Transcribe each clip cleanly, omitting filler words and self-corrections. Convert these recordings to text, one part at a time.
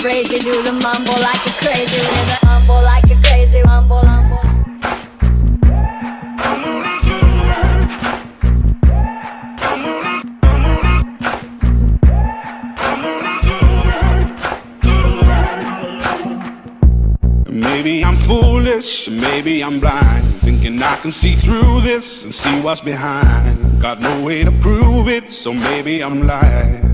brazy, do the mumble like a crazy with a mumble like a crazy mumble, mumble. Maybe I'm foolish, maybe I'm blind, thinking I can see through this and see what's behind. Got no way to prove it, so maybe I'm lying.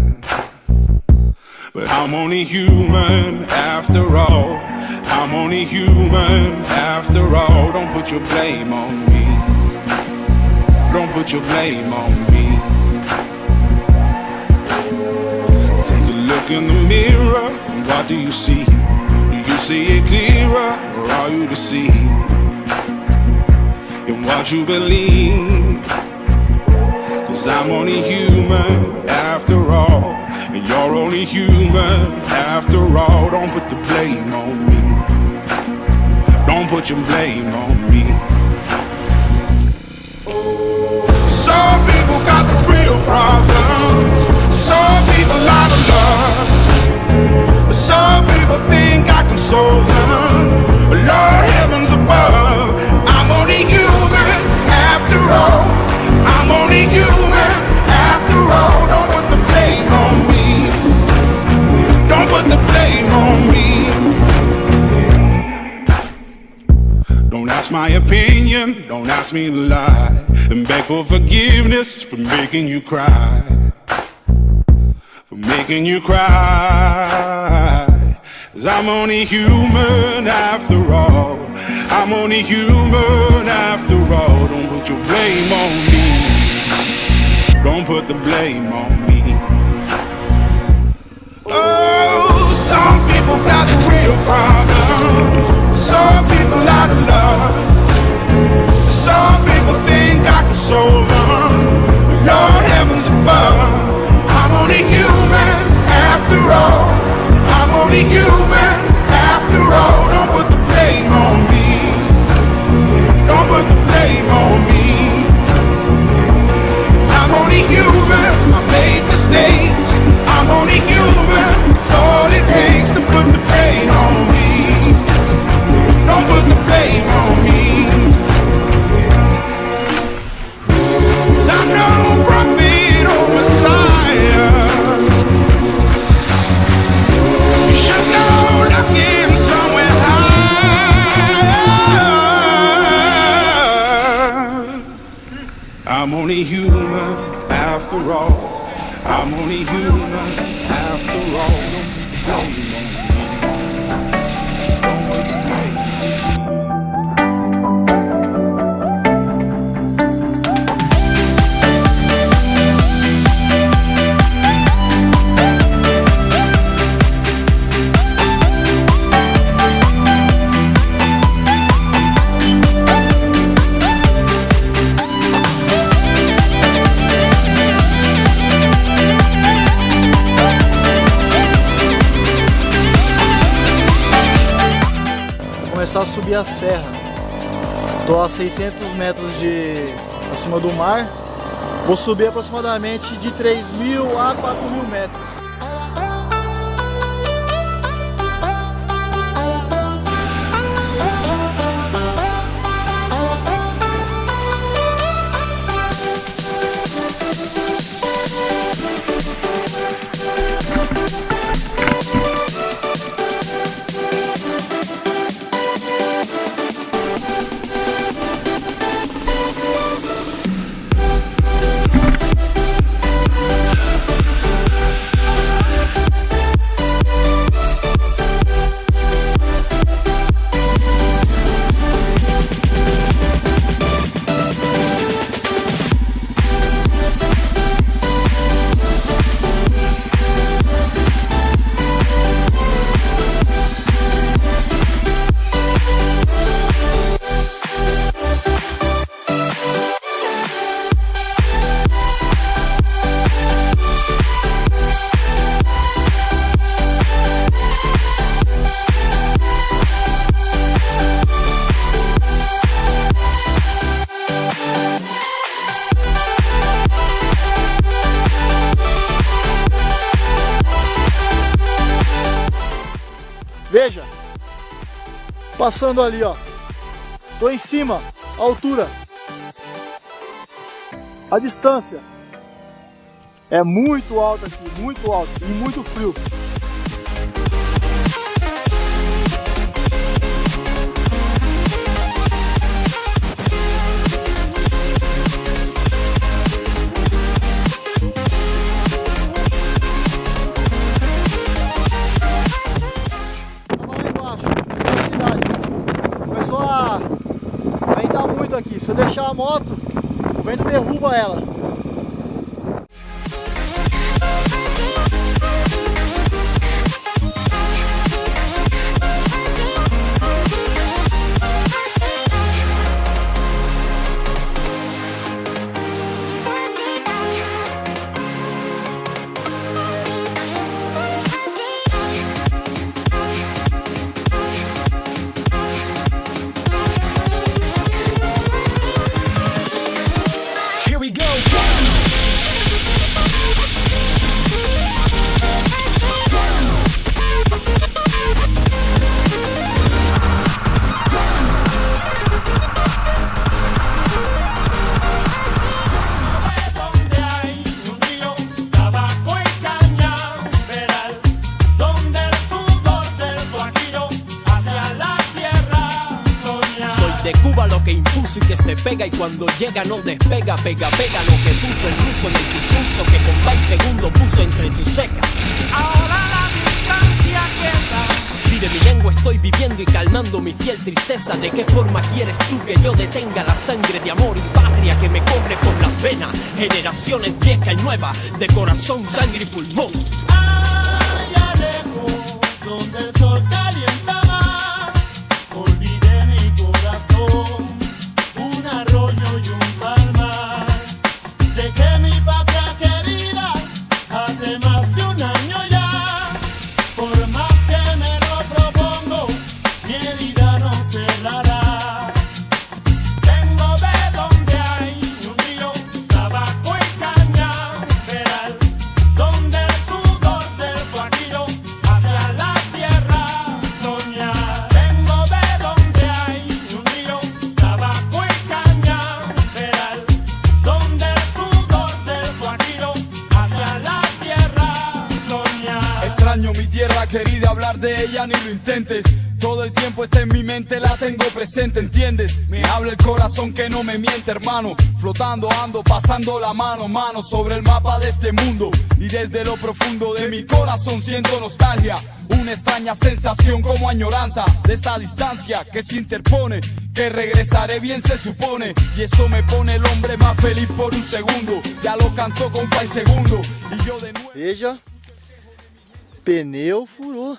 But I'm only human after all. I'm only human after all. Don't put your blame on me. Don't put your blame on me. Take a look in the mirror, what do you see? Do you see it clearer, or are you deceived in what you believe? 'Cause I'm only human after all, and you're only human after all. Don't put the blame on me. Don't put your blame on me. Some people got the real problems. Some people out of love. Some people think I can solve them. Lord heavens above, I'm only human after all. I'm only human after all. Don't put the blame on me. Don't put the blame on me. Don't ask my opinion, don't ask me to lie, and beg for forgiveness for making you cry. For making you cry. 'Cause I'm only human after all. I'm only human after all. Don't put your blame on me. Don't put the blame on me. Oh, some people got the real problems. Some people out of love. Some people think I can solve them. Lord heavens above, I'm only human after all. I'm only human after all. Don't put the blame on me. Don't put the blame on me. I'm only human, I made mistakes. I'm only human, it's all it takes to put the blame on me. Don't put the blame on me. 'Cause I'm no prophet or Messiah. You should go looking somewhere higher. I'm only human after all. I'm only human after all. Don't put the blame on me. Don't put the blame on me. Começar a subir a serra. Estou a 600 metros acima do mar. Vou subir aproximadamente de 3.000 a 4.000 metros. Veja, passando ali, ó. Estou em cima, a altura. A distância é muito alta aqui, muito alta e muito frio. Começou a ventar muito aqui. Se eu deixar a moto, o vento derruba ela. De Cuba lo que impuso y que se pega y cuando llega no despega, pega, pega lo que puso el ruso en el discurso que con 20 segundos puso entre tus secas. Ahora la distancia queda. Si de mi lengua estoy viviendo y calmando mi fiel tristeza, ¿de qué forma quieres tú que yo detenga la sangre de amor y patria que me corre por las venas? Generaciones viejas y nuevas, de corazón, sangre y pulmón. Allá lejos, donde el sol calienta más, olvidé mi corazón, un arroyo y un palmar. Dejé mi patria querida hace más de un año ya. Por más que me lo propongo, mi herida no cerrará. Vengo de donde hay un río, tabaco y cañaveral, donde el sudor del guajiro hacia la tierra soñar. Vengo de donde hay un río, tabaco y cañaveral, donde el sudor del guajiro hacia la tierra soñar. Extraño mi tierra querida, hablar de ella ni lo intentes. Todo el tiempo está en mi mente, la tengo presente, ¿entiendes? Me habla el corazón que no me miente, hermano. Flotando ando, pasando la mano, mano sobre el mapa de este mundo. Y desde lo profundo de mi corazón siento nostalgia, una extraña sensación como añoranza de esta distancia que se interpone, que regresaré bien se supone. Y eso me pone el hombre más feliz por un segundo. Ya lo cantó con Pai Segundo y yo de nuevo. Veja, pneu furou.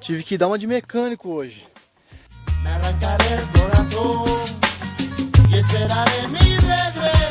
Tive que dar uma de mecânico hoje. Me arrancaré el corazón y esperaré mi regreso.